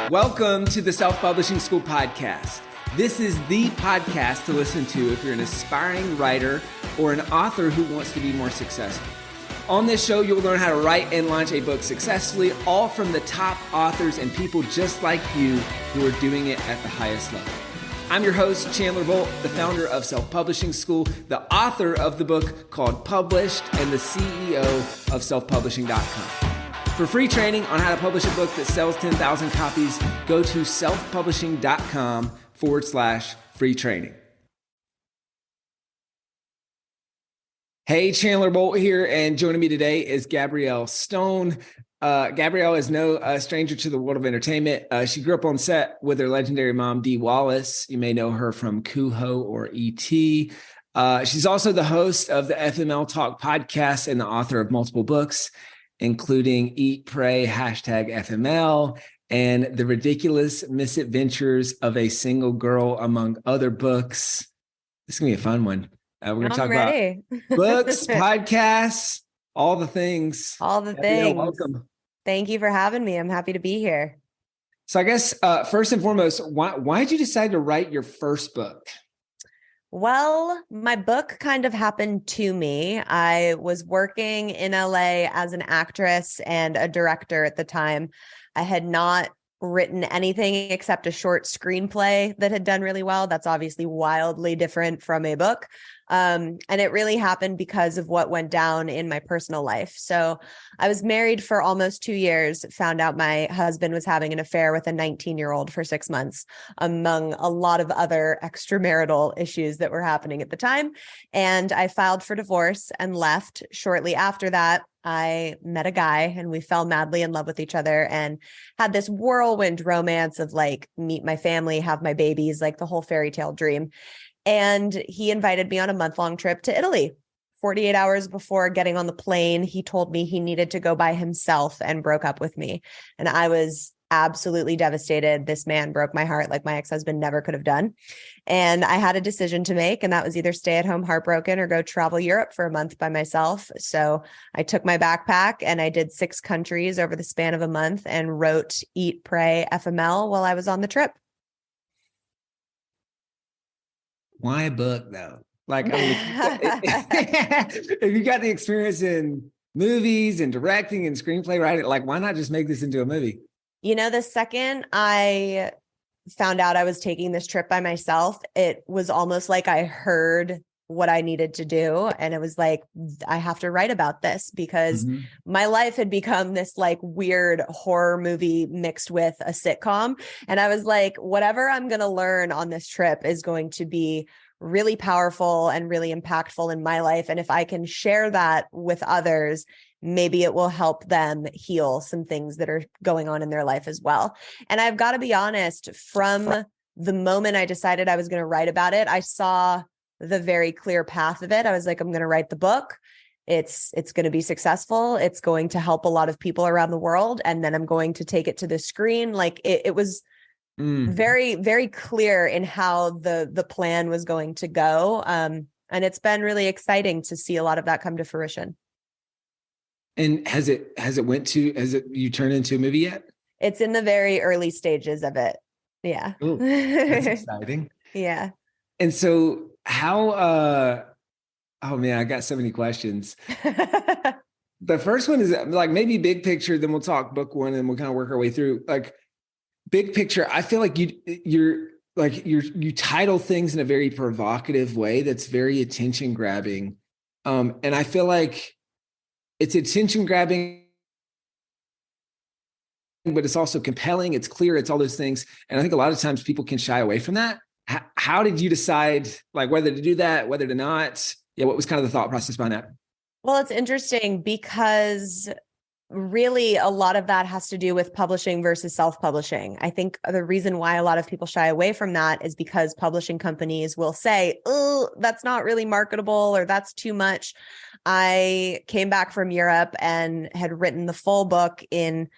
Welcome to the Self-Publishing School podcast. This is the podcast to listen to if you're an aspiring writer or an author who wants to be more successful. On this show, you'll learn how to write and launch a book successfully, all from the top authors and people just like you who are doing it at the highest level. I'm your host, Chandler Bolt, the founder of Self-Publishing School, the author of the book called Published, and the CEO of selfpublishing.com. For free training on how to publish a book that sells 10,000 copies, go to selfpublishing.com/free training. Hey, Chandler Bolt here, and joining me today is Gabrielle Stone. Gabrielle is no stranger to the world of entertainment. She grew up on set with her legendary mom, Dee Wallace. You may know her from Kuho or E.T. She's also the host of the FML Talk podcast and the author of multiple books, including Eat, Pray, #FML, and The Ridiculous Misadventures of a Single Girl, among other books. This is going to be a fun one. We're going to talk about books, podcasts, all the things. All the things. Welcome. Thank you for having me. I'm happy to be here. So I guess first and foremost, why did you decide to write your first book? Well, my book kind of happened to me. I was working in LA as an actress and a director at the time. I had not written anything except a short screenplay that had done really well. That's obviously wildly different from a book. And it really happened because of what went down in my personal life. So I was married for almost 2 years, found out my husband was having an affair with a 19-year-old for 6 months, among a lot of other extramarital issues that were happening at the time. And I filed for divorce and left. Shortly after that, I met a guy and we fell madly in love with each other and had this whirlwind romance of like, meet my family, have my babies, like the whole fairy tale dream. And he invited me on a month-long trip to Italy. 48 hours before getting on the plane, he told me he needed to go by himself and broke up with me. And I was absolutely devastated. This man broke my heart like my ex-husband never could have done. And I had a decision to make, and that was either stay at home heartbroken or go travel Europe for a month by myself. So I took my backpack and I did 6 countries over the span of a month and wrote Eat, Pray, FML while I was on the trip. Why a book though? Like, I mean, if you got the experience in movies and directing and screenplay writing, like, why not just make this into a movie? You know, the second I found out I was taking this trip by myself, it was almost like I heard what I needed to do. And it was like, I have to write about this because my life had become this like weird horror movie mixed with a sitcom. And I was like, whatever I'm going to learn on this trip is going to be really powerful and really impactful in my life. And if I can share that with others, maybe it will help them heal some things that are going on in their life as well. And I've got to be honest, from the moment I decided I was going to write about it, I saw the very clear path of it. I was like, I'm going to write the book. It's going to be successful. It's going to help a lot of people around the world. And then I'm going to take it to the screen. Like it was very, very clear in how the plan was going to go. And it's been really exciting to see a lot of that come to fruition. And has it you turned into a movie yet? It's in the very early stages of it. Yeah. Ooh, that's exciting. Yeah. And so how, oh man, I got so many questions. The first one is like maybe big picture, then we'll talk book one and we'll kind of work our way through. Like big picture, I feel like you title things in a very provocative way that's very attention grabbing. And I feel like it's attention grabbing, but it's also compelling. It's clear. It's all those things. And I think a lot of times people can shy away from that. How did you decide like whether to do that, whether to not? Yeah. What was kind of the thought process behind that? Well, it's interesting because really a lot of that has to do with publishing versus self-publishing. I think the reason why a lot of people shy away from that is because publishing companies will say, oh, that's not really marketable or that's too much. I came back from Europe and had written the full book in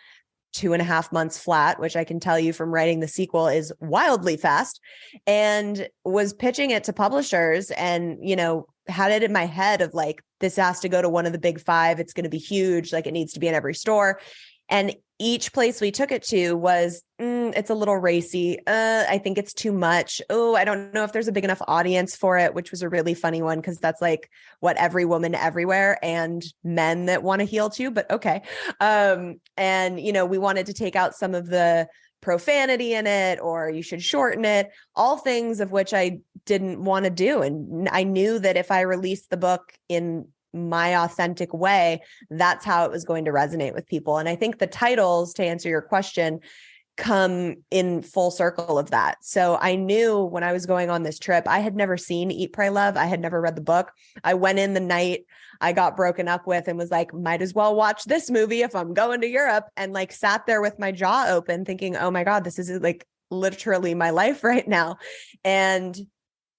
2.5 months flat, which I can tell you from writing the sequel is wildly fast, and was pitching it to publishers and, you know, had it in my head of like, this has to go to one of the big 5. It's going to be huge. Like it needs to be in every store. And each place we took it to was, it's a little racy. I think it's too much. Oh, I don't know if there's a big enough audience for it, which was a really funny one because that's like what every woman everywhere and men that want to heal too, but okay. And, we wanted to take out some of the profanity in it, or you should shorten it, all things of which I didn't want to do. And I knew that if I released the book in my authentic way, that's how it was going to resonate with people. And I think the titles, to answer your question, come in full circle of that. So I knew when I was going on this trip, I had never seen Eat, Pray, Love. I had never read the book. I went in the night I got broken up with and was like, might as well watch this movie if I'm going to Europe, and like sat there with my jaw open thinking, oh my God, this is like literally my life right now. And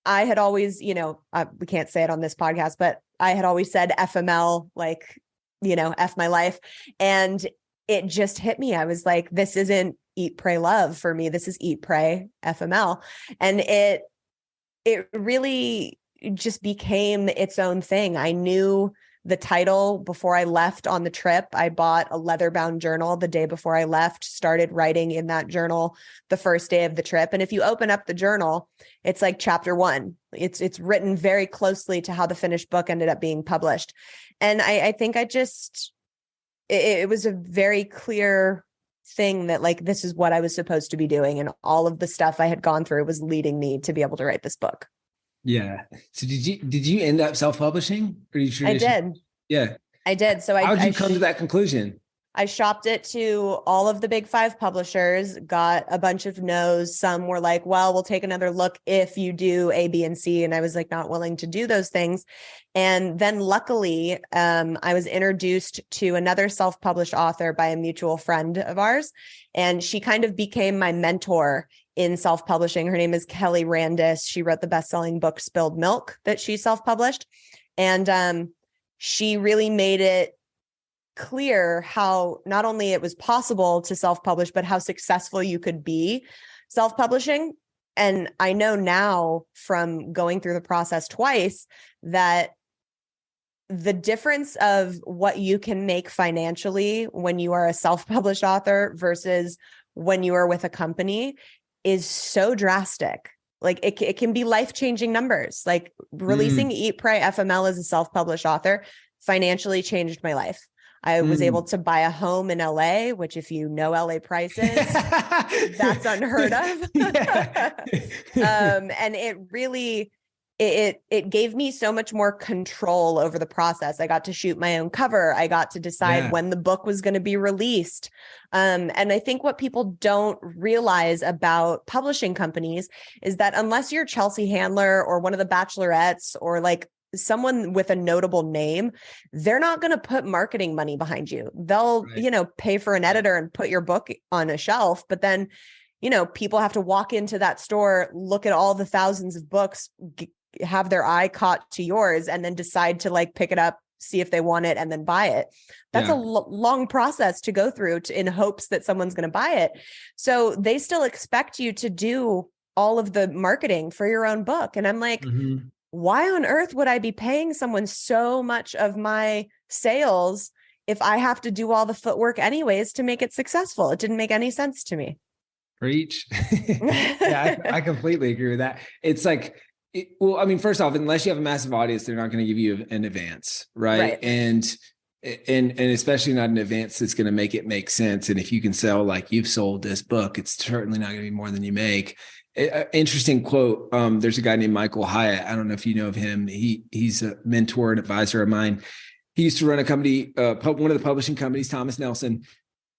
I had always, we can't say it on this podcast, but I had always said FML, like, F my life. And it just hit me. I was like, this isn't Eat, Pray, Love for me. This is Eat, Pray, FML. And it really just became its own thing. I knew the title before I left on the trip. I bought a leather-bound journal the day before I left, started writing in that journal the first day of the trip. And if you open up the journal, it's like chapter 1. It's written very closely to how the finished book ended up being published. And I think it was a very clear thing that like, this is what I was supposed to be doing. And all of the stuff I had gone through was leading me to be able to write this book. Yeah. So did you end up self-publishing? Or I did. Yeah. I did. So how did you come to that conclusion? I shopped it to all of the big 5 publishers, got a bunch of no's. Some were like, well, we'll take another look if you do A, B, and C. And I was like, not willing to do those things. And then luckily, I was introduced to another self-published author by a mutual friend of ours. And she kind of became my mentor in self-publishing. Her name is Kelly Randis. She wrote the best-selling book, Spilled Milk, that she self-published. And she really made it clear how not only it was possible to self-publish, but how successful you could be self-publishing. And I know now from going through the process twice that the difference of what you can make financially when you are a self-published author versus when you are with a company is so drastic. Like it can be life-changing numbers. Like releasing Eat, Pray, FML as a self-published author financially changed my life. I was able to buy a home in LA, which if you know LA prices, that's unheard of. And it really, it gave me so much more control over the process. I got to shoot my own cover. I got to decide when the book was going to be released. And I think what people don't realize about publishing companies is that unless you're Chelsea Handler or one of the Bachelorettes or like someone with a notable name, they're not going to put marketing money behind you. They'll, pay for an editor and put your book on a shelf. But then, people have to walk into that store, look at all the thousands of books, have their eye caught to yours, and then decide to like pick it up, see if they want it, and then buy it. That's a long process to go through in hopes that someone's going to buy it. So they still expect you to do all of the marketing for your own book. And I'm like, why on earth would I be paying someone so much of my sales if I have to do all the footwork anyways to make it successful? It didn't make any sense to me. Preach. I completely agree with that. It's like, first off, unless you have a massive audience, they're not going to give you an advance. Right. And especially not an advance that's going to make it make sense. And if you can sell, like you've sold this book, it's certainly not going to be more than you make. Interesting quote. There's a guy named Michael Hyatt. I don't know if you know of him. He's a mentor and advisor of mine. He used to run a company, one of the publishing companies, Thomas Nelson.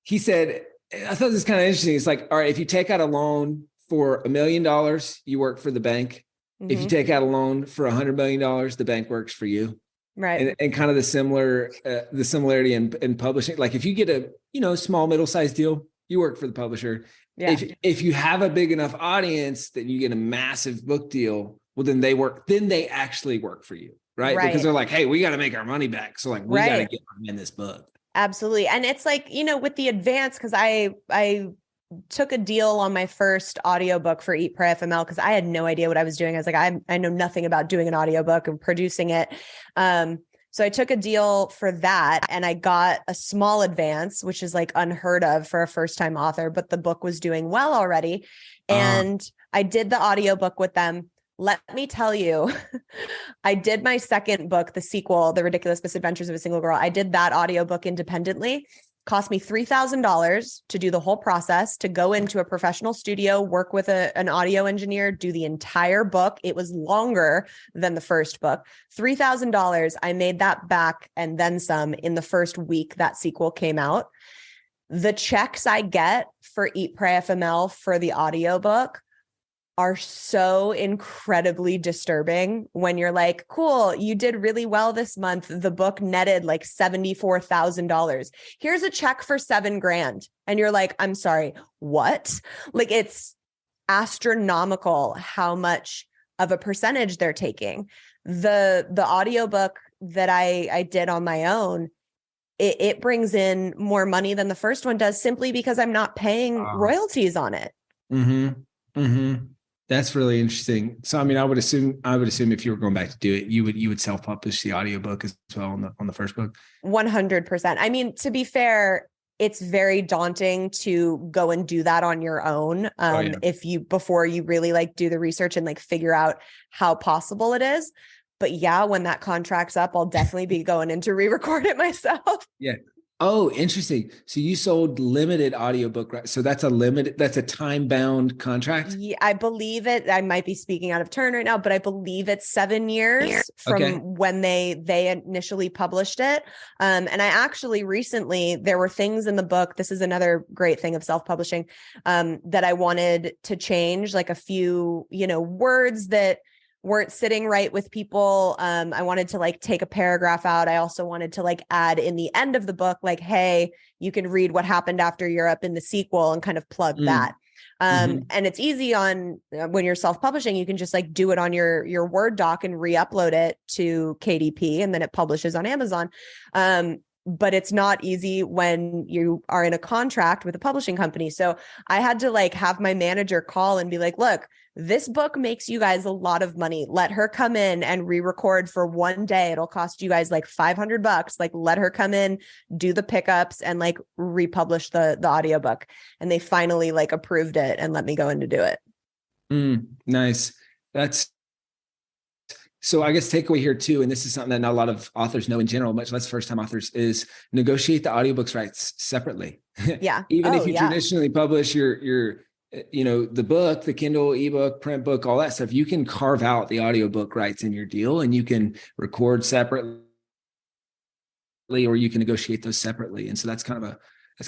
He said, I thought this was kind of interesting. It's like, all right, if you take out a loan for $1 million, you work for the bank. If you take out a loan for $100 million, the bank works for you. Right. And kind of the similarity in publishing. Like if you get a, small, middle-sized deal, you work for the publisher. Yeah. If you have a big enough audience that you get a massive book deal, well, then they actually work for you. Right. Because they're like, hey, we got to make our money back. So like, we got to get them in this book. Absolutely. And it's like, with the advance, because I took a deal on my first audiobook for Eat, Pray, FML because I had no idea what I was doing. I was like, I know nothing about doing an audiobook and producing it. So I took a deal for that and I got a small advance, which is like unheard of for a first-time author, but the book was doing well already. And I did the audiobook with them. Let me tell you, I did my second book, the sequel, The Ridiculous Misadventures of a Single Girl. I did that audiobook independently. Cost me $3,000 to do the whole process, to go into a professional studio, work with an audio engineer, do the entire book. It was longer than the first book. $3,000. I made that back and then some in the first week that sequel came out. The checks I get for Eat, Pray, FML for the audiobook are so incredibly disturbing when you're like, cool, you did really well this month. The book netted like $74,000. Here's a check for $7,000. And you're like, I'm sorry, what? Like, it's astronomical how much of a percentage they're taking. The audiobook that I did on my own, it brings in more money than the first one does, simply because I'm not paying royalties on it. Mm-hmm. Mm-hmm. That's really interesting. So, I mean, I would assume if you were going back to do it, you would self-publish the audiobook as well on the first book. 100%. I mean, to be fair, it's very daunting to go and do that on your own. Before you really like do the research and like figure out how possible it is. But yeah, when that contract's up, I'll definitely be going in to re-record it myself. Yeah. Oh, interesting. So you sold limited audiobook, right? So that's a time-bound contract? Yeah, I believe it. I might be speaking out of turn right now, but I believe it's 7 years from when they initially published it. And I actually recently, there were things in the book. This is another great thing of self-publishing, that I wanted to change, like a few, words that weren't sitting right with people. I wanted to like take a paragraph out. I also wanted to like add in the end of the book, like, hey, you can read what happened after Europe in the sequel, and kind of plug that. And it's easy on when you're self-publishing, you can just like do it on your Word doc and re-upload it to KDP, and then it publishes on Amazon. But it's not easy when you are in a contract with a publishing company. So I had to like have my manager call and be like, look, this book makes you guys a lot of money. Let her come in and re-record for one day. It'll cost you guys like $500. Like, let her come in, do the pickups, and like republish the audiobook. And they finally like approved it and let me go in to do it. Nice. So I guess takeaway here too, and this is something that not a lot of authors know in general, much less first-time authors, is negotiate the audiobooks rights separately. Yeah. Even if you traditionally publish your the book, the Kindle, ebook, print book, all that stuff, you can carve out the audiobook rights in your deal, and you can record separately, or you can negotiate those separately. And so that's kind of a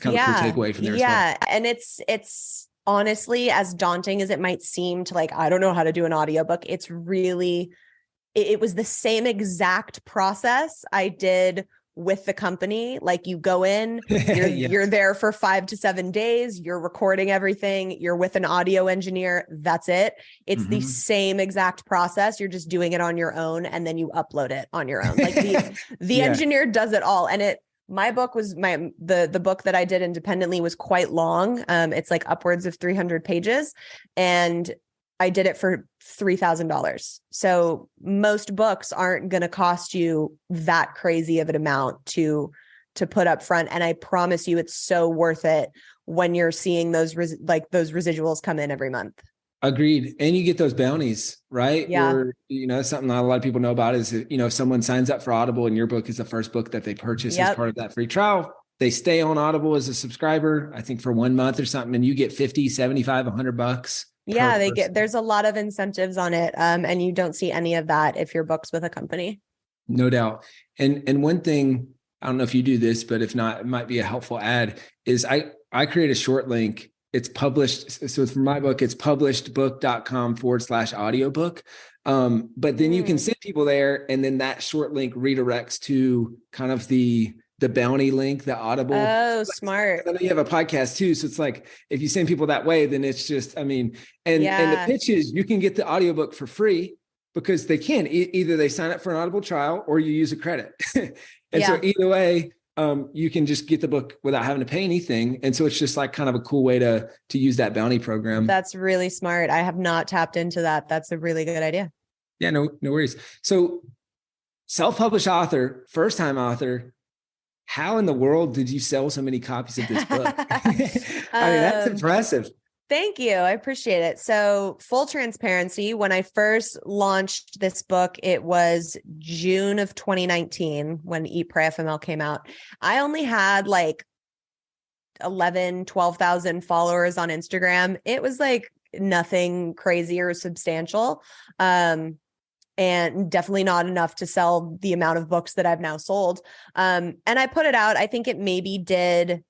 cool takeaway from there as well. Yeah. And it's honestly, as daunting as it might seem to like, I don't know how to do an audiobook. It's really, it was the same exact process I did with the company. Like, you go in, you're there for 5 to 7 days, you're recording everything, you're with an audio engineer. That's it. It's the same exact process. You're just doing it on your own, and then you upload it on your own. Like the engineer does it all. And my book was the book that I did independently was quite long. It's like upwards of 300 pages, and I did it for $3,000. So most books aren't going to cost you that crazy of an amount to put up front. And I promise you, it's so worth it when you're seeing those residuals come in every month. Agreed. And you get those bounties, right? Yeah. Where, something not a lot of people know about is, if someone signs up for Audible and your book is the first book that they purchase as part of that free trial, they stay on Audible as a subscriber, I think for 1 month or something, and you get 50, 75, $100. Yeah, there's a lot of incentives on it. And you don't see any of that if your book's with a company. No doubt. And one thing, I don't know if you do this, but if not, it might be a helpful ad, is I create a short link. It's published. So for my book, it's publishedbook.com/audiobook. But then you can send people there, and then that short link redirects to kind of the bounty link, the Audible. Oh, smart. I know you have a podcast too. So it's like, if you send people that way, then it's just, and the pitch is you can get the audiobook for free, because they can either they sign up for an Audible trial or you use a credit. So either way, you can just get the book without having to pay anything. And so it's just like kind of a cool way to use that bounty program. That's really smart. I have not tapped into that. That's a really good idea. Yeah, no worries. So self-published author, first-time author. How in the world did you sell so many copies of this book? I mean, that's impressive. Thank you. I appreciate it. So, full transparency, when I first launched this book, it was June of 2019 when Eat, Pray, FML came out. I only had like 12,000 followers on Instagram. It was like nothing crazy or substantial. And definitely not enough to sell the amount of books that I've now sold. And I put it out. I think it maybe did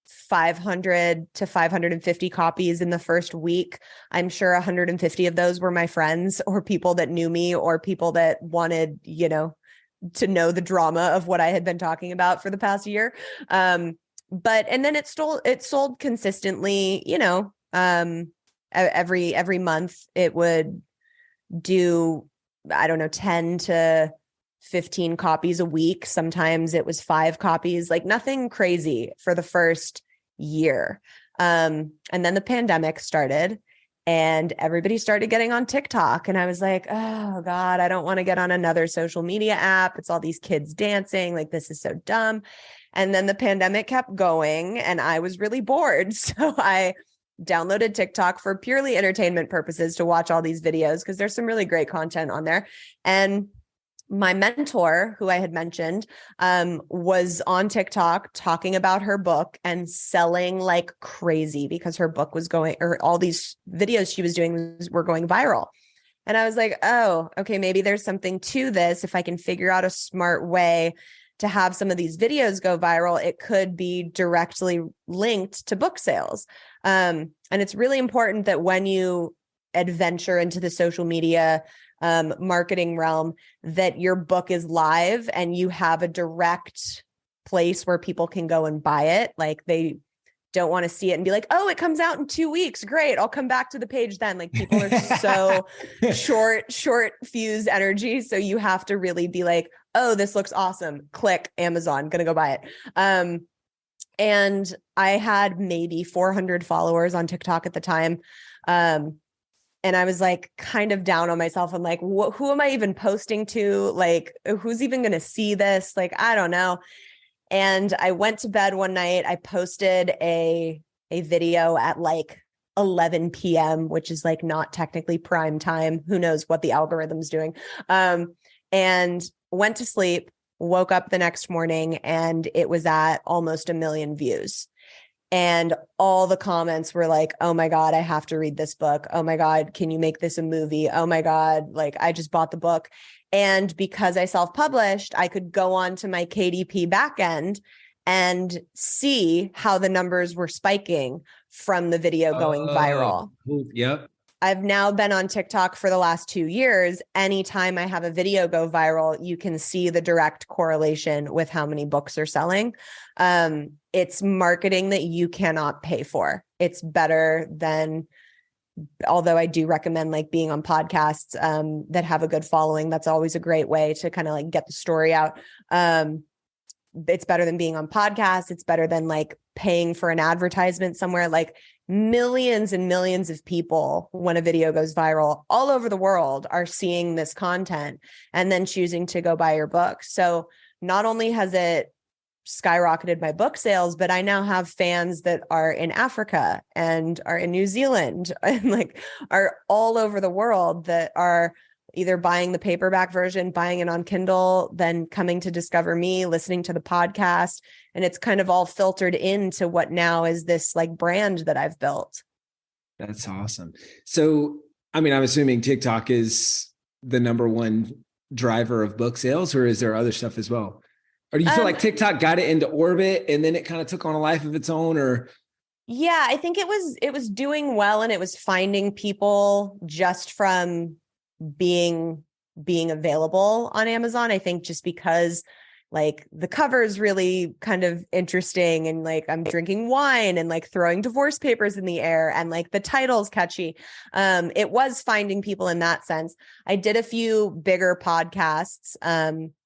500 to 550 copies in the first week. I'm sure 150 of those were my friends or people that knew me or people that wanted, to know the drama of what I had been talking about for the past year. And then it sold consistently, every month it would do, I don't know, 10 to 15 copies a week. Sometimes it was 5 copies, like nothing crazy for the first year. And then the pandemic started and everybody started getting on TikTok. And I was like, oh God, I don't want to get on another social media app. It's all these kids dancing. Like, this is so dumb. And then the pandemic kept going and I was really bored. So I downloaded TikTok for purely entertainment purposes to watch all these videos because there's some really great content on there. And my mentor, who I had mentioned, was on TikTok talking about her book and selling like crazy because her book was going, or all these videos she was doing were going viral. And I was like, oh, okay, maybe there's something to this. If I can figure out a smart way to have some of these videos go viral, it could be directly linked to book sales. And it's really important that when you adventure into the social media marketing realm, that your book is live and you have a direct place where people can go and buy it. Like, they don't want to see it and be like, oh, it comes out in 2 weeks. Great. I'll come back to the page then. Like, people are so short fuse energy. So you have to really be like, oh, this looks awesome. Click Amazon, gonna go buy it. And I had maybe 400 followers on TikTok at the time. And I was like kind of down on myself. I'm like, who am I even posting to? Like, who's even going to see this? Like, I don't know. And I went to bed one night. I posted a video at like 11 p.m., which is like not technically prime time. Who knows what the algorithm's doing? And went to sleep, woke up the next morning, and it was at almost 1 million views. And all the comments were like, oh my God, I have to read this book. Oh my God, can you make this a movie? Oh my God, like, I just bought the book. And because I self-published, I could go on to my KDP backend and see how the numbers were spiking from the video going viral. Yep. I've now been on TikTok for the last 2 years. Anytime I have a video go viral, you can see the direct correlation with how many books are selling. It's marketing that you cannot pay for. It's better than, although I do recommend like being on podcasts that have a good following. That's always a great way to kind of like get the story out. It's better than being on podcasts. It's better than like paying for an advertisement somewhere. Like, millions and millions of people, when a video goes viral all over the world, are seeing this content and then choosing to go buy your book. So not only has it skyrocketed my book sales, but I now have fans that are in Africa and are in New Zealand and like are all over the world that are either buying the paperback version, buying it on Kindle, then coming to discover me, listening to the podcast. And it's kind of all filtered into what now is this like brand that I've built. That's awesome. So, I mean, I'm assuming TikTok is the number one driver of book sales, or is there other stuff as well? Or do you feel like TikTok got it into orbit and then it kind of took on a life of its own? Or yeah, I think it was doing well, and it was finding people just from being available on Amazon. I think just because like the cover is really kind of interesting, and like I'm drinking wine and like throwing divorce papers in the air, and like the title's catchy. It was finding people in that sense. I did a few bigger podcasts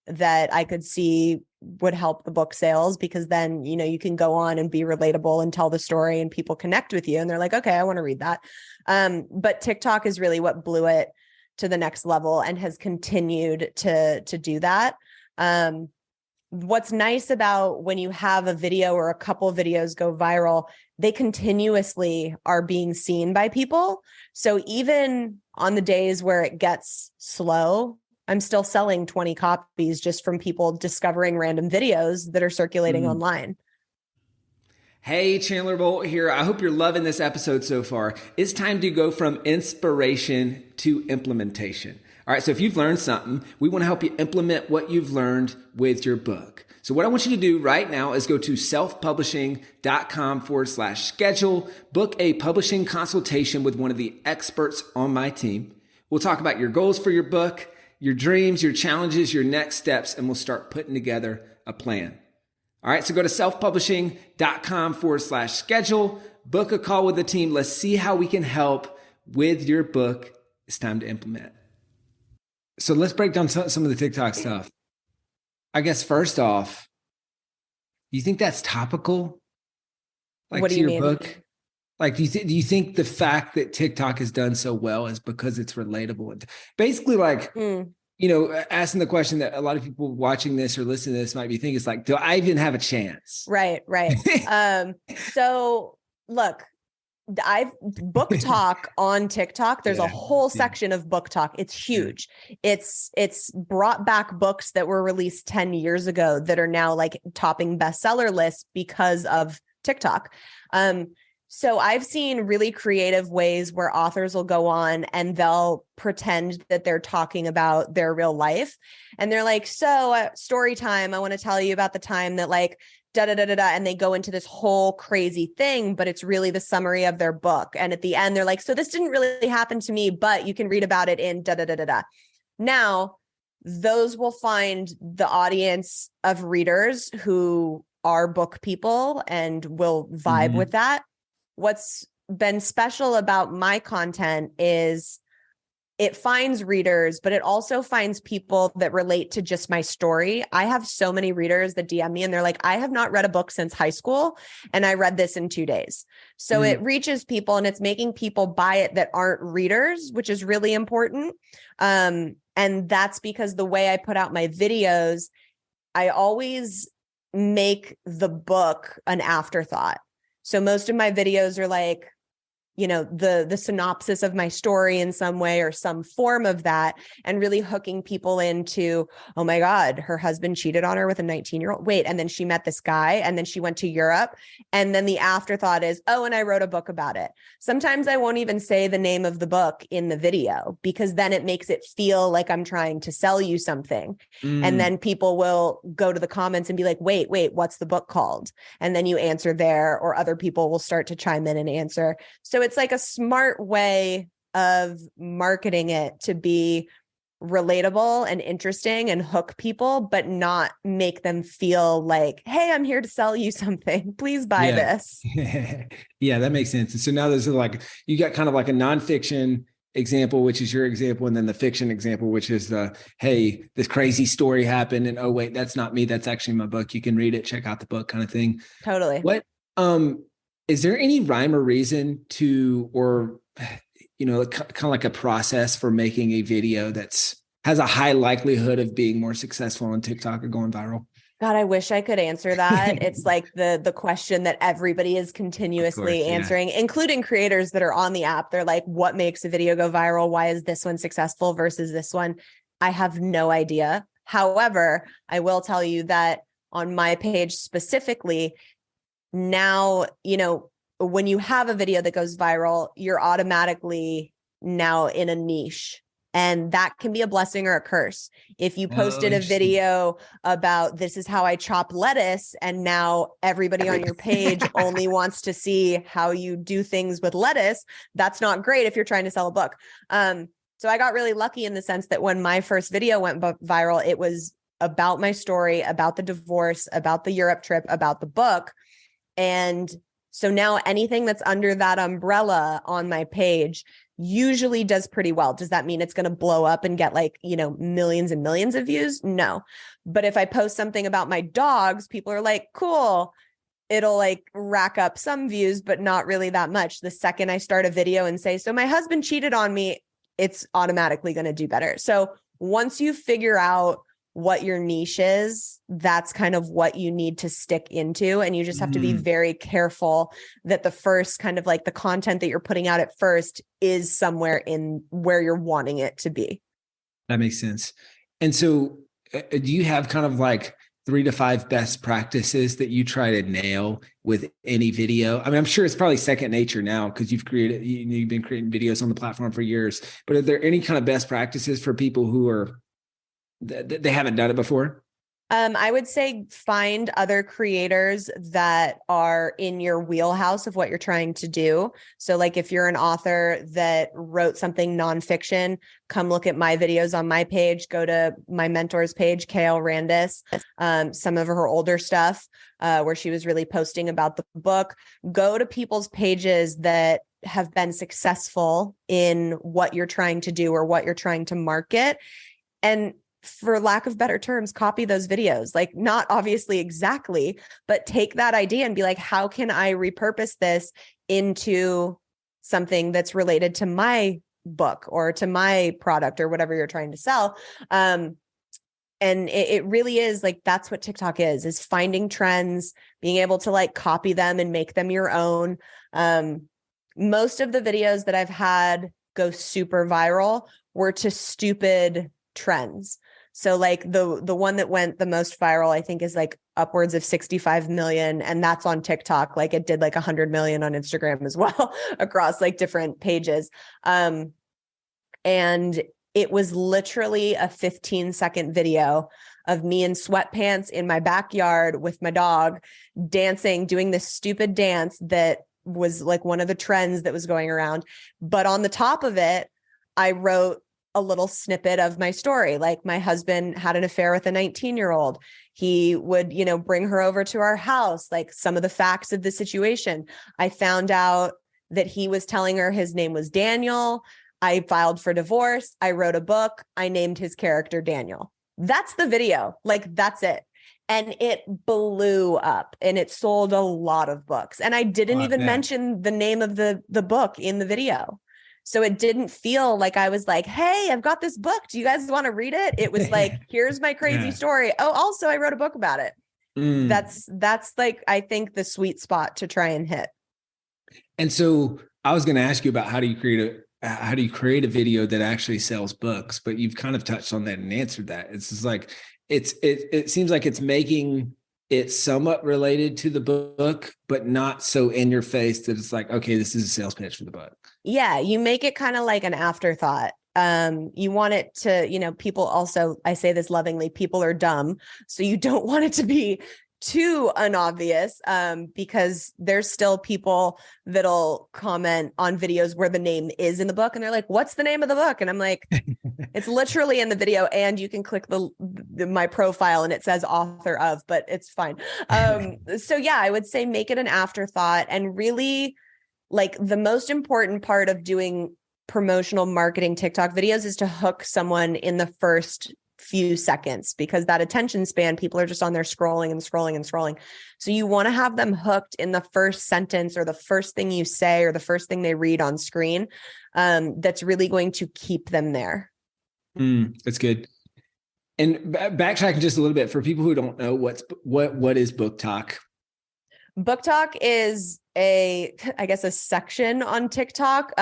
that I could see would help the book sales, because then, you can go on and be relatable and tell the story and people connect with you and they're like, okay, I want to read that. But TikTok is really what blew it. to the next level and has continued to do that. What's nice about when you have a video or a couple of videos go viral, they continuously are being seen by people. So even on the days where it gets slow, I'm still selling 20 copies just from people discovering random videos that are circulating online. Hey, Chandler Bolt here. I hope you're loving this episode so far. It's time to go from inspiration to implementation. All right, so if you've learned something, we want to help you implement what you've learned with your book. So what I want you to do right now is go to selfpublishing.com/schedule, book a publishing consultation with one of the experts on my team. We'll talk about your goals for your book, your dreams, your challenges, your next steps, and we'll start putting together a plan. All right, so go to selfpublishing.com/schedule, book a call with the team. Let's see how we can help with your book. It's time to implement. So let's break down some of the TikTok stuff. I guess first off, do you think that's topical? Like, what do to you your mean? book? Like, do you think the fact that TikTok has done so well is because it's relatable? Basically, like, asking the question that a lot of people watching this or listening to this might be thinking, is like, do I even have a chance? Right. So look, I've book talk on TikTok. There's a whole section of book talk. It's huge. It's brought back books that were released 10 years ago that are now like topping bestseller lists because of TikTok. So I've seen really creative ways where authors will go on and they'll pretend that they're talking about their real life. And they're like, so story time, I want to tell you about the time that like da-da-da-da-da, and they go into this whole crazy thing, but it's really the summary of their book. And at the end, they're like, so this didn't really happen to me, but you can read about it in da-da-da-da-da. Now, those will find the audience of readers who are book people and will vibe with that. What's been special about my content is it finds readers, but it also finds people that relate to just my story. I have so many readers that DM me and they're like, I have not read a book since high school and I read this in 2 days. So it reaches people and it's making people buy it that aren't readers, which is really important. And that's because the way I put out my videos, I always make the book an afterthought. So most of my videos are like, the synopsis of my story in some way or some form of that, and really hooking people into, oh my God, her husband cheated on her with a 19-year-old. Wait, and then she met this guy and then she went to Europe. And then the afterthought is, oh, and I wrote a book about it. Sometimes I won't even say the name of the book in the video because then it makes it feel like I'm trying to sell you something. And then people will go to the comments and be like, wait, what's the book called? And then you answer there, or other people will start to chime in and answer. So it's like a smart way of marketing it to be relatable and interesting and hook people, but not make them feel like, hey, I'm here to sell you something. Please buy this. Yeah, that makes sense. And so now there's like, you got kind of like a nonfiction example, which is your example, and then the fiction example, which is the, hey, this crazy story happened, and oh wait, that's not me. That's actually my book. You can read it, check out the book, kind of thing. Totally. What is there any rhyme or reason to, or kind of like a process for making a video that's has a high likelihood of being more successful on TikTok or going viral? God, I wish I could answer that. It's like the question that everybody is continuously answering, including creators that are on the app. They're like, what makes a video go viral? Why is this one successful versus this one? I have no idea. However, I will tell you that on my page specifically, now, when you have a video that goes viral, you're automatically now in a niche. And that can be a blessing or a curse. If you posted a video about this is how I chop lettuce, and now everybody on your page only wants to see how you do things with lettuce, that's not great if you're trying to sell a book. So I got really lucky in the sense that when my first video went viral, it was about my story, about the divorce, about the Europe trip, about the book. And so now anything that's under that umbrella on my page usually does pretty well. Does that mean it's going to blow up and get millions and millions of views? No. But if I post something about my dogs, people are like, cool. It'll rack up some views, but not really that much. The second I start a video and say, so my husband cheated on me, it's automatically going to do better. So once you figure out what your niche is, that's kind of what you need to stick into. And you just have to be very careful that the first kind of like the content that you're putting out at first is somewhere in where you're wanting it to be. That makes sense. And so do you have kind of like 3 to 5 best practices that you try to nail with any video? I mean, I'm sure it's probably second nature now because you've been creating videos on the platform for years, but are there any kind of best practices for people who are, they haven't done it before? I would say find other creators that are in your wheelhouse of what you're trying to do. So like if you're an author that wrote something nonfiction, come look at my videos on my page, go to my mentor's page, Kale Randis, some of her older stuff where she was really posting about the book. Go to people's pages that have been successful in what you're trying to do or what you're trying to market. And for lack of better terms, copy those videos, like not obviously exactly, but take that idea and be like, how can I repurpose this into something that's related to my book or to my product or whatever you're trying to sell? And it really is like, that's what TikTok is finding trends, being able to like copy them and make them your own. Most of the videos that I've had go super viral were to stupid trends. So like the one that went the most viral, I think is like upwards of 65 million. And that's on TikTok. Like it did like 100 million on Instagram as well across like different pages. And it was literally a 15-second video of me in sweatpants in my backyard with my dog dancing, doing this stupid dance that was like one of the trends that was going around. But on the top of it, I wrote a little snippet of my story. Like my husband had an affair with a 19-year-old. He would, bring her over to our house, like some of the facts of the situation. I found out that he was telling her his name was Daniel. I filed for divorce. I wrote a book. I named his character Daniel. That's the video. Like that's it. And it blew up and it sold a lot of books. And I didn't even mention the name of the book in the video. So it didn't feel like I was like, hey, I've got this book. Do you guys want to read it? It was like, here's my crazy story. Oh, also I wrote a book about it. That's like, I think the sweet spot to try and hit. And so I was going to ask you about how do you create a video that actually sells books, but you've kind of touched on that and answered that. It's just like, it seems like it's making it somewhat related to the book, but not so in your face that it's like, okay, this is a sales pitch for the book. Yeah, you make it kind of like an afterthought. You want it to, people also, I say this lovingly, people are dumb. So you don't want it to be too unobvious because there's still people that'll comment on videos where the name is in the book and they're like, what's the name of the book? And I'm like, it's literally in the video and you can click my profile and it says author of, but it's fine. So yeah, I would say make it an afterthought and really like the most important part of doing promotional marketing TikTok videos is to hook someone in the first few seconds because that attention span, people are just on there scrolling and scrolling and scrolling. So you want to have them hooked in the first sentence or the first thing you say or the first thing they read on screen. That's really going to keep them there. That's good. And backtracking just a little bit for people who don't know what is Book Talk? Book Talk is a section on TikTok.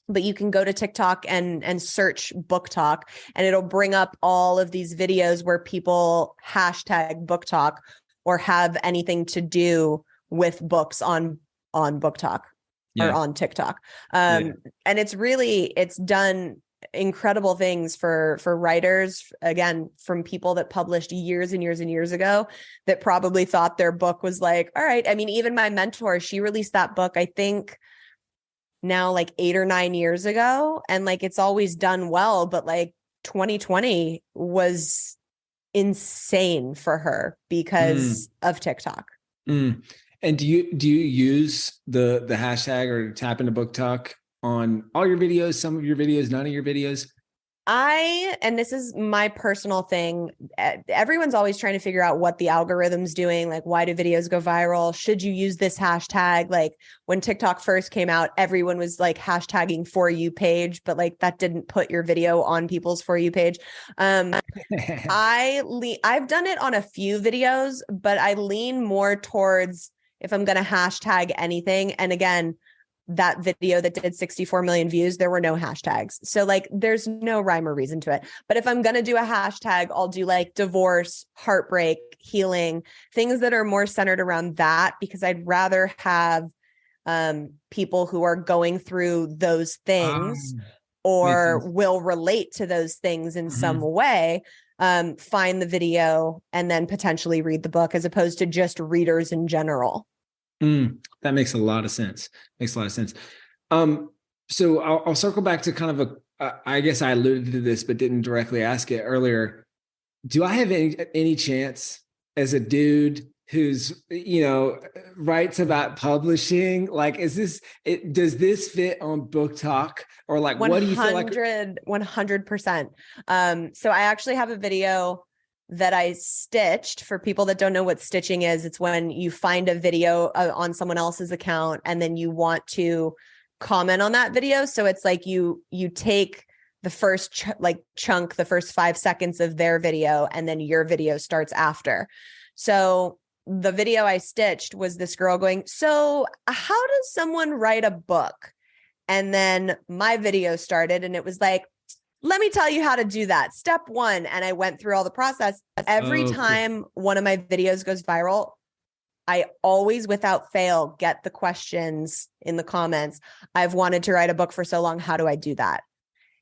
But you can go to TikTok and search Book Talk and it'll bring up all of these videos where people hashtag Book Talk or have anything to do with books on Book Talk or on TikTok. And it's done incredible things for writers, again, from people that published years and years and years ago that probably thought their book was like, all right. I mean, even my mentor, she released that book, I think now like 8 or 9 years ago. And like, it's always done well, but like 2020 was insane for her because of TikTok. And do you use the hashtag or tap into Book Talk on all your videos, some of your videos, none of your videos? And this is my personal thing. Everyone's always trying to figure out what the algorithm's doing. Like, why do videos go viral? Should you use this hashtag? Like when TikTok first came out, everyone was like hashtagging For You page, but like that didn't put your video on people's For You page. I've done it on a few videos, but I lean more towards if I'm going to hashtag anything. And again, that video that did 64 million views, there were no hashtags. So like, there's no rhyme or reason to it. But if I'm going to do a hashtag, I'll do like divorce, heartbreak, healing, things that are more centered around that, because I'd rather have people who are going through those things or will relate to those things in some way, find the video and then potentially read the book, as opposed to just readers in general. That makes a lot of sense. So I'll circle back to kind of I guess I alluded to this, but didn't directly ask it earlier. Do I have any chance as a dude who's, writes about publishing? Like, does this fit on Book Talk, or like, what do you feel like? 100%. So I actually have a video that I stitched. For people that don't know what stitching is, it's when you find a video on someone else's account and then you want to comment on that video. So it's like you take the first chunk, the first 5 seconds of their video, and then your video starts after. So the video I stitched was this girl going, "So how does someone write a book?" And then my video started and it was like, "Let me tell you how to do that. Step 1." And I went through all the process. Every time one of my videos goes viral, I always, without fail, get the questions in the comments. "I've wanted to write a book for so long. How do I do that?"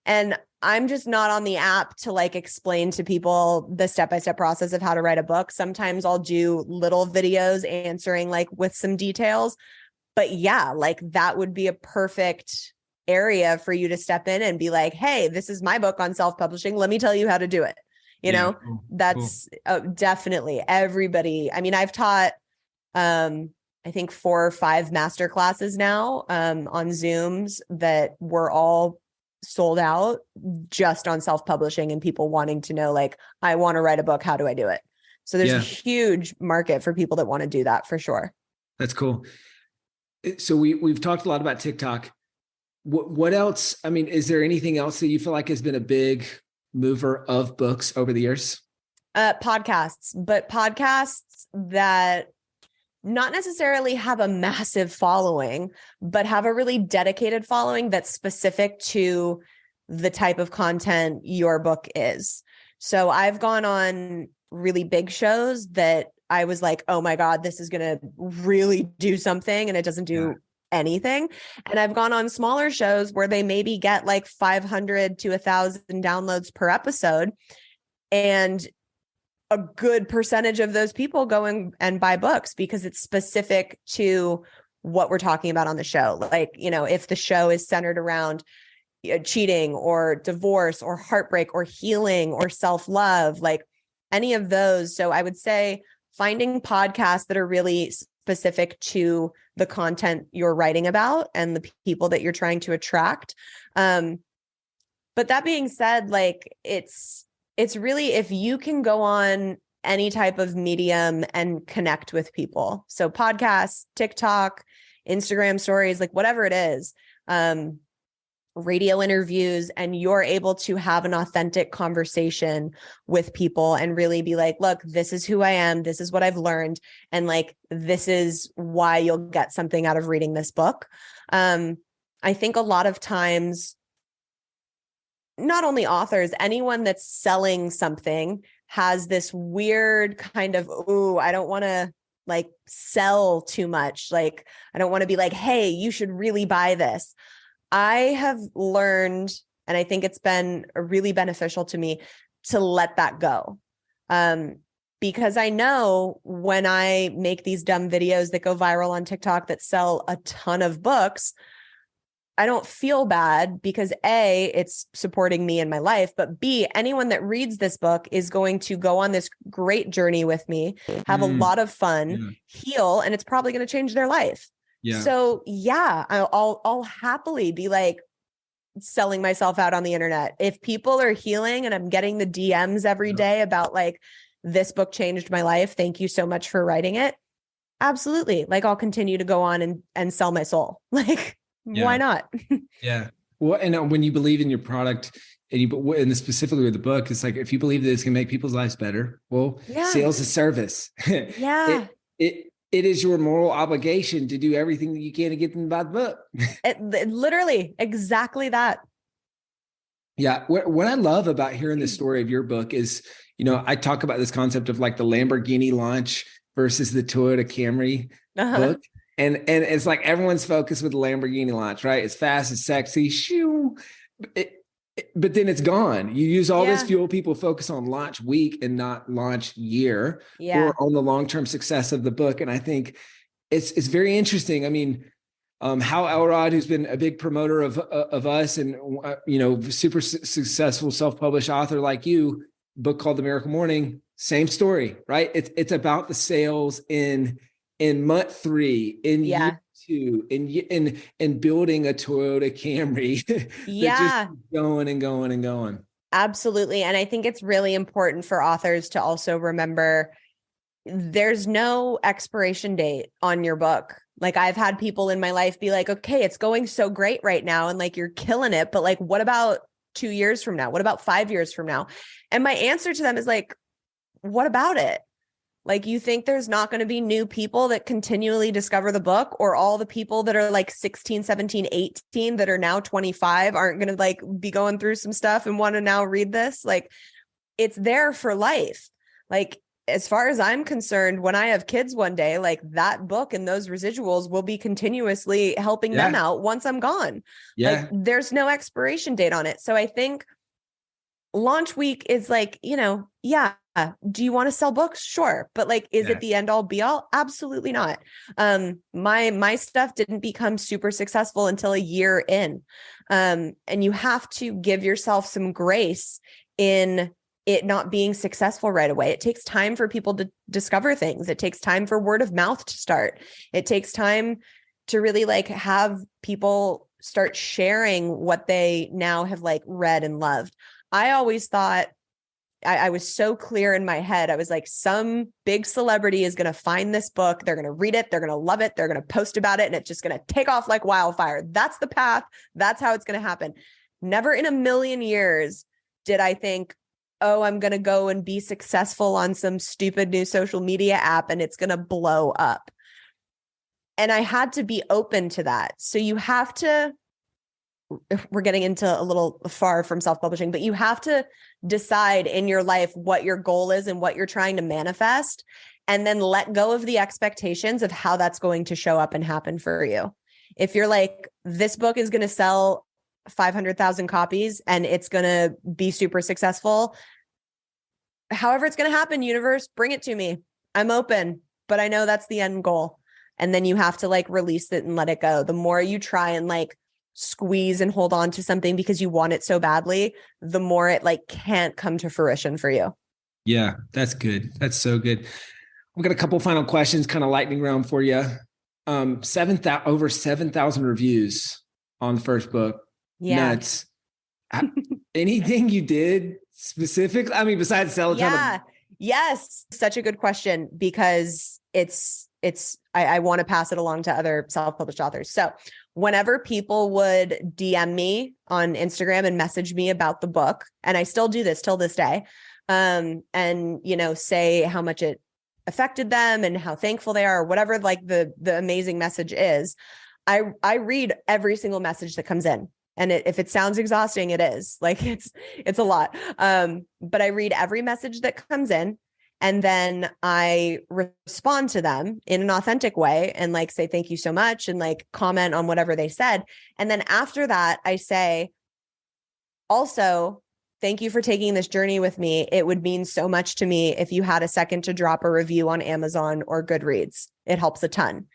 And I'm just not on the app to like explain to people the step-by-step process of how to write a book. Sometimes I'll do little videos answering like with some details. But yeah, like that would be a perfect area for you to step in and be like, "Hey, this is my book on self-publishing. Let me tell you how to do it." That's definitely everybody. I mean, I've taught, I think 4 or 5 master classes now, on Zooms that were all sold out just on self-publishing and people wanting to know, like, "I want to write a book. How do I do it?" So there's a huge market for people that want to do that for sure. That's cool. So we've talked a lot about TikTok. What else? I mean, is there anything else that you feel like has been a big mover of books over the years? Podcasts, but podcasts that not necessarily have a massive following, but have a really dedicated following that's specific to the type of content your book is. So I've gone on really big shows that I was like, "Oh my God, this is going to really do something," and it doesn't do anything. And I've gone on smaller shows where they maybe get like 500 to 1,000 downloads per episode. And a good percentage of those people go and buy books because it's specific to what we're talking about on the show. Like, if the show is centered around cheating or divorce or heartbreak or healing or self-love, like any of those. So I would say finding podcasts that are really specific to the content you're writing about and the people that you're trying to attract. But that being said, like it's really, if you can go on any type of medium and connect with people. So podcasts, TikTok, Instagram stories, like whatever it is, radio interviews, and you're able to have an authentic conversation with people and really be like, "Look, this is who I am. This is what I've learned. And like, this is why you'll get something out of reading this book." I think a lot of times, not only authors, anyone that's selling something has this weird kind of, "Ooh, I don't want to like sell too much. Like, I don't want to be like, 'Hey, you should really buy this.'" I have learned, and I think it's been really beneficial to me, to let that go. Because I know when I make these dumb videos that go viral on TikTok that sell a ton of books, I don't feel bad because A, it's supporting me in my life, but B, anyone that reads this book is going to go on this great journey with me, have a lot of fun, heal, and it's probably going to change their life. So yeah, I'll happily be like, selling myself out on the internet. If people are healing and I'm getting the DMs every day about like, this book changed my life, thank you so much for writing it. Absolutely. Like I'll continue to go on and sell my soul. Like, why not? Yeah. Well, and when you believe in your product and specifically with the book, it's like, if you believe that it's going to make people's lives better, well, sales is service. Yeah. It is your moral obligation to do everything that you can to get them to buy the book. It literally exactly that. Yeah. What I love about hearing the story of your book is, I talk about this concept of like the Lamborghini Launch versus the Toyota Camry book. And it's like everyone's focused with the Lamborghini Launch, right? It's fast, it's sexy, shoo. But then it's gone. You use all this fuel. People focus on launch week and not launch year or on the long-term success of the book. And I think it's very interesting. I mean, Hal Elrod, who's been a big promoter of us and, super successful self-published author like you, book called The Miracle Morning, same story, right? It's about the sales in month 3, in year 2, in building a Toyota Camry. Just going and going and going. Absolutely. And I think it's really important for authors to also remember there's no expiration date on your book. Like I've had people in my life be like, okay, it's going so great right now. And like, you're killing it. But like, what about 2 years from now? What about 5 years from now? And my answer to them is like, what about it? Like, you think there's not going to be new people that continually discover the book, or all the people that are like 16, 17, 18 that are now 25 aren't going to like be going through some stuff and want to now read this? Like, it's there for life. Like, as far as I'm concerned, when I have kids one day, like that book and those residuals will be continuously helping them out once I'm gone. Like, there's no expiration date on it. So I think launch week is like, do you want to sell books? Sure. But like, is it the end all be all? Absolutely not. My stuff didn't become super successful until a year in. And you have to give yourself some grace in it not being successful right away. It takes time for people to discover things. It takes time for word of mouth to start. It takes time to really like have people start sharing what they now have like read and loved. I always thought, I was so clear in my head. I was like, some big celebrity is going to find this book. They're going to read it. They're going to love it. They're going to post about it. And it's just going to take off like wildfire. That's the path. That's how it's going to happen. Never in a million years did I think, oh, I'm going to go and be successful on some stupid new social media app and it's going to blow up. And I had to be open to that. So you have to, we're getting into a little far from self-publishing, but you have to decide in your life what your goal is and what you're trying to manifest, and then let go of the expectations of how that's going to show up and happen for you. If you're like, this book is going to sell 500,000 copies and it's going to be super successful, however it's going to happen, universe, bring it to me. I'm open, but I know that's the end goal. And then you have to like release it and let it go. The more you try and like squeeze and hold on to something because you want it so badly, the more it like can't come to fruition for you. Yeah, that's good. That's so good. I've got a couple final questions, kind of lightning round for you. Over 7,000 reviews on the first book. Yeah. Nuts. Anything you did specifically? I mean, besides sell a ton of... Yes. Such a good question, because I want to pass it along to other self-published authors. So whenever people would DM me on Instagram and message me about the book, and I still do this till this day, and, say how much it affected them and how thankful they are, or whatever, like the amazing message is, I read every single message that comes in. And if it sounds exhausting, it is. Like it's a lot. But I read every message that comes in, and then I respond to them in an authentic way and like say, thank you so much, and like comment on whatever they said. And then after that, I say, also, thank you for taking this journey with me. It would mean so much to me if you had a second to drop a review on Amazon or Goodreads. It helps a ton.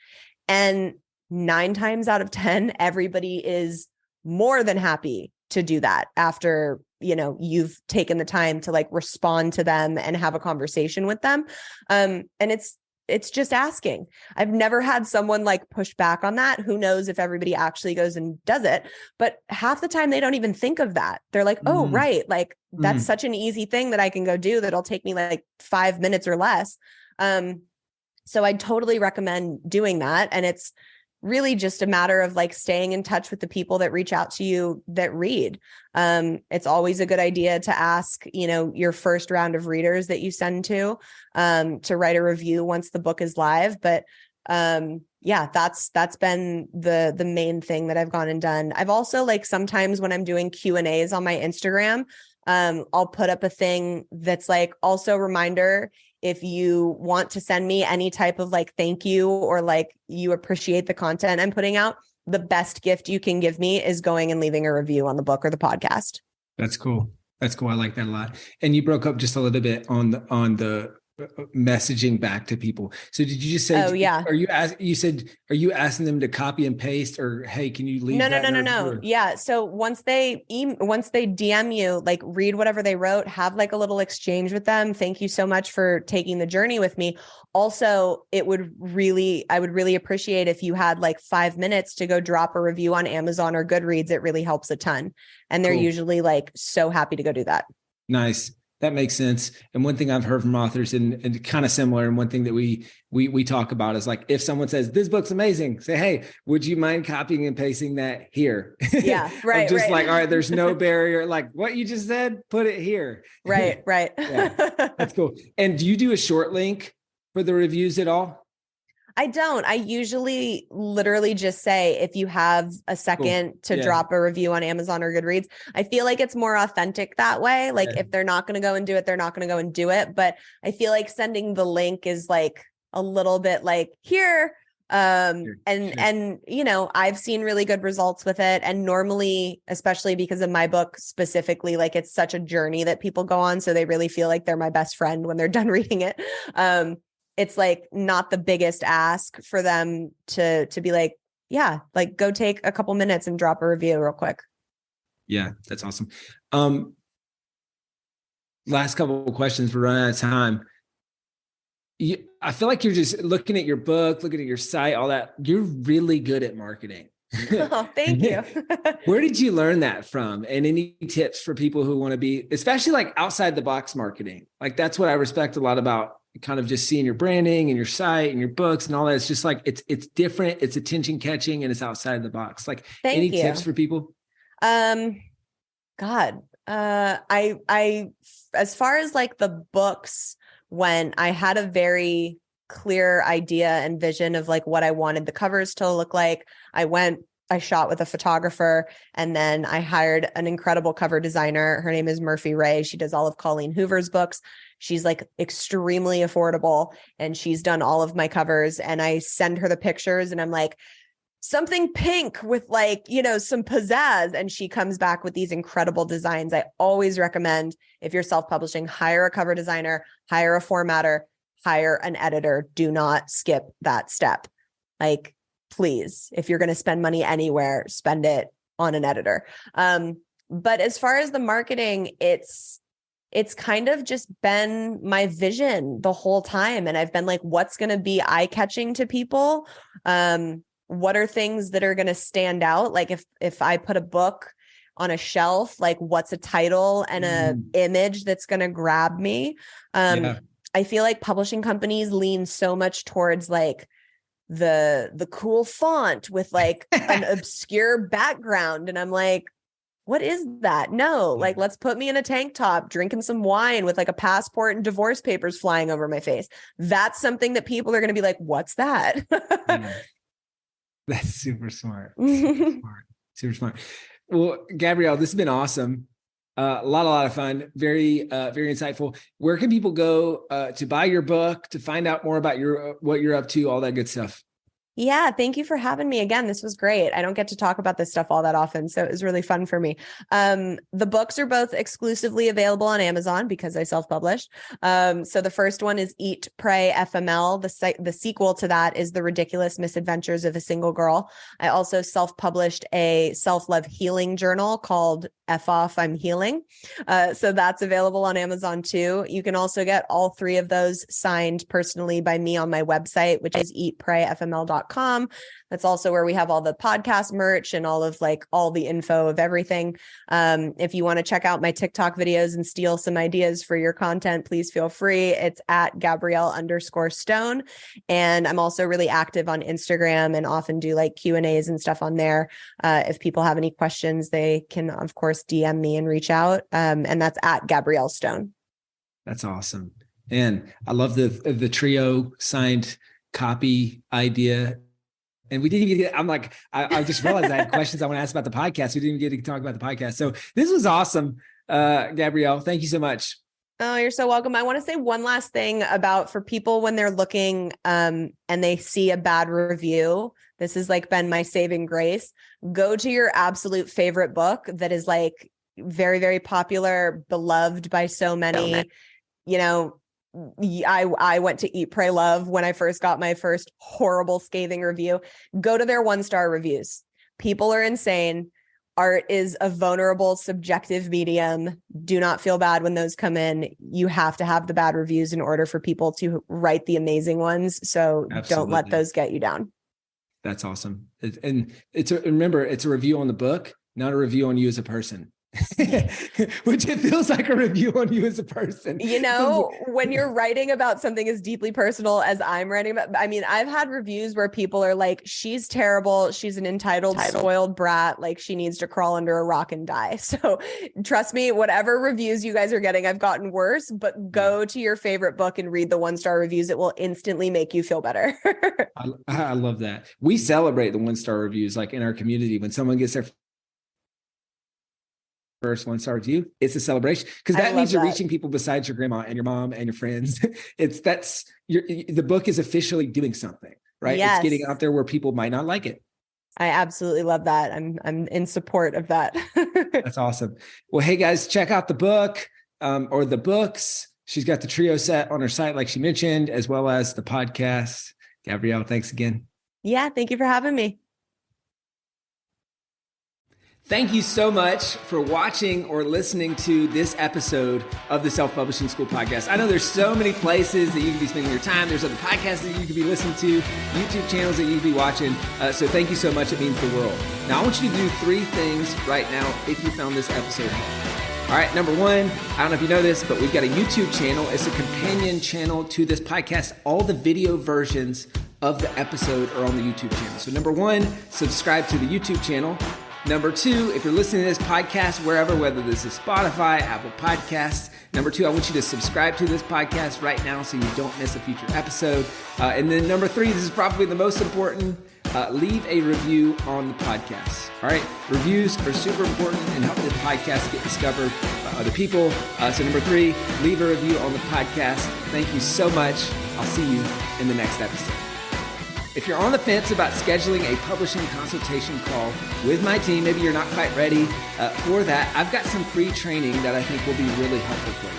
And 9 times out of 10, everybody is more than happy to do that after, you've taken the time to like respond to them and have a conversation with them. And it's it's just asking. I've never had someone like push back on that. Who knows if everybody actually goes and does it, but half the time they don't even think of that. They're like, oh, right. Like that's such an easy thing that I can go do that'll take me like 5 minutes or less. So I totally recommend doing that. And it's really just a matter of like staying in touch with the people that reach out to you that read. It's always a good idea to ask, your first round of readers that you send to write a review once the book is live. But that's been the main thing that I've gone and done. I've also like sometimes when I'm doing Q&As on my Instagram, I'll put up a thing that's like also reminder, if you want to send me any type of like thank you or like you appreciate the content I'm putting out, the best gift you can give me is going and leaving a review on the book or the podcast. That's cool. That's cool. I like that a lot. And you broke up just a little bit on the messaging back to people. So did you just say, oh yeah, are you asking them to copy and paste, or, hey, can you leave? No. Yeah. So once they DM you, like read whatever they wrote, have like a little exchange with them. Thank you so much for taking the journey with me. Also, I would really appreciate if you had like 5 minutes to go drop a review on Amazon or Goodreads. It really helps a ton. And they're usually like so happy to go do that. Nice. That makes sense. And one thing I've heard from authors and kind of similar, and one thing that we talk about is like, if someone says, this book's amazing, say, hey, would you mind copying and pasting that here? Yeah, right. Just like, all right, there's no barrier. Like what you just said, put it here. Right. Yeah, that's cool. And do you do a short link for the reviews at all? I don't. I usually literally just say, if you have a second to drop a review on Amazon or Goodreads. I feel like it's more authentic that way. Like if they're not going to go and do it, they're not going to go and do it. But I feel like sending the link is like a little bit like here. And I've seen really good results with it. And normally, especially because of my book specifically, like it's such a journey that people go on. So they really feel like they're my best friend when they're done reading it. It's like not the biggest ask for them to be like, yeah, like go take a couple minutes and drop a review real quick. Yeah, that's awesome. Last couple of questions. We're running out of time. I feel like you're just looking at your book, looking at your site, all that. You're really good at marketing. Oh, thank you. Where did you learn that from? And any tips for people who want to be, especially like outside the box marketing? Like that's what I respect a lot about kind of just seeing your branding and your site and your books and all that. It's just like, it's different, it's attention catching, and it's outside the box. Like any tips for people? God, I, as far as like the books, when I had a very clear idea and vision of like what I wanted the covers to look like, I shot with a photographer, and then I hired an incredible cover designer. Her name is Murphy Ray. She does all of Colleen Hoover's books. She's like extremely affordable, and she's done all of my covers. And I send her the pictures and I'm like, something pink with like, some pizzazz. And she comes back with these incredible designs. I always recommend, if you're self-publishing, hire a cover designer, hire a formatter, hire an editor. Do not skip that step. Like, please, if you're going to spend money anywhere, spend it on an editor. But as far as the marketing, it's kind of just been my vision the whole time. And I've been like, what's going to be eye-catching to people? What are things that are going to stand out? Like if I put a book on a shelf, like what's a title and a image that's going to grab me? I feel like publishing companies lean so much towards like the cool font with like an obscure background. And I'm like, what is that? No, like, let's put me in a tank top, drinking some wine with like a passport and divorce papers flying over my face. That's something that people are going to be like, what's that? That's super smart. Super smart. Well, Gabrielle, this has been awesome. A lot of fun. Very insightful. Where can people go to buy your book, to find out more about what you're up to, all that good stuff? Yeah, thank you for having me again. This was great. I don't get to talk about this stuff all that often, so it was really fun for me. The books are both exclusively available on Amazon because I self-published. So the first one is Eat, Pray, FML. The sequel to that is The Ridiculous Misadventures of a Single Girl. I also self-published a self-love healing journal called F Off, I'm Healing. So that's available on Amazon too. You can also get all three of those signed personally by me on my website, which is eatprayfml.com. That's also where we have all the podcast merch and all of all the info of everything. If you want to check out my TikTok videos and steal some ideas for your content, please feel free. It's at Gabrielle_Stone. And I'm also really active on Instagram and often do Q&As and stuff on there. If people have any questions, they can, of course, DM me and reach out. And that's at Gabrielle Stone. That's awesome. And I love the trio signed copy idea. And we didn't even get, I just realized I had questions I want to ask about the podcast. We didn't even get to talk about the podcast. So this was awesome. Gabrielle, thank you so much. Oh, you're so welcome. I want to say one last thing for people when they're looking and they see a bad review. This has been my saving grace. Go to your absolute favorite book that is very, very popular, beloved by so many. I went to Eat, Pray, Love when I first got my first horrible, scathing review. Go to their 1-star reviews. People are insane. Art is a vulnerable, subjective medium. Do not feel bad when those come in. You have to have the bad reviews in order for people to write the amazing ones. So Absolutely. Don't let those get you down. That's awesome. And remember, it's a review on the book, not a review on you as a person. Which it feels like a review on you as a person. When you're writing about something as deeply personal as I'm writing about, I've had reviews where people are like, she's terrible. She's an entitled, spoiled brat. She needs to crawl under a rock and die. So trust me, whatever reviews you guys are getting, I've gotten worse, but go to your favorite book and read the 1-star reviews. It will instantly make you feel better. I love that. We celebrate the 1-star reviews, in our community. When someone gets their first 1-star review, it's a celebration because that means you're reaching people besides your grandma and your mom and your friends. The book is officially doing something, right? Yes. It's getting out there where people might not like it. I absolutely love that. I'm in support of that. That's awesome. Well, hey guys, check out the book or the books. She's got the trio set on her site, like she mentioned, as well as the podcast. Gabrielle, thanks again. Yeah, thank you for having me. Thank you so much for watching or listening to this episode of the Self-Publishing School podcast. I know there's so many places that you can be spending your time. There's other podcasts that you could be listening to, YouTube channels that you could be watching. So thank you so much. It means the world. Now, I want you to do 3 things right now if you found this episode helpful. All right, number 1, I don't know if you know this, but we've got a YouTube channel. It's a companion channel to this podcast. All the video versions of the episode are on the YouTube channel. So number 1, subscribe to the YouTube channel. Number 2, if you're listening to this podcast wherever, whether this is Spotify, Apple Podcasts, number 2, I want you to subscribe to this podcast right now so you don't miss a future episode. And then number 3, this is probably the most important, leave a review on the podcast. All right, reviews are super important and help this podcast get discovered by other people. So number 3, leave a review on the podcast. Thank you so much. I'll see you in the next episode. If you're on the fence about scheduling a publishing consultation call with my team, maybe you're not quite ready for that, I've got some free training that I think will be really helpful for you.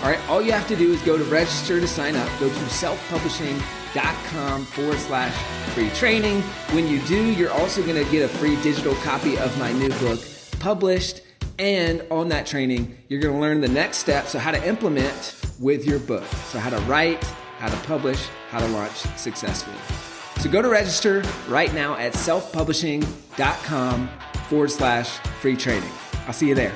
All right, all you have to do is go to register to sign up. Go to selfpublishing.com/free training. When you do, you're also going to get a free digital copy of my new book, Published. And on that training, you're going to learn the next steps of how to implement with your book. So how to write, how to publish, how to launch successfully. So go to register right now at selfpublishing.com/free training. I'll see you there.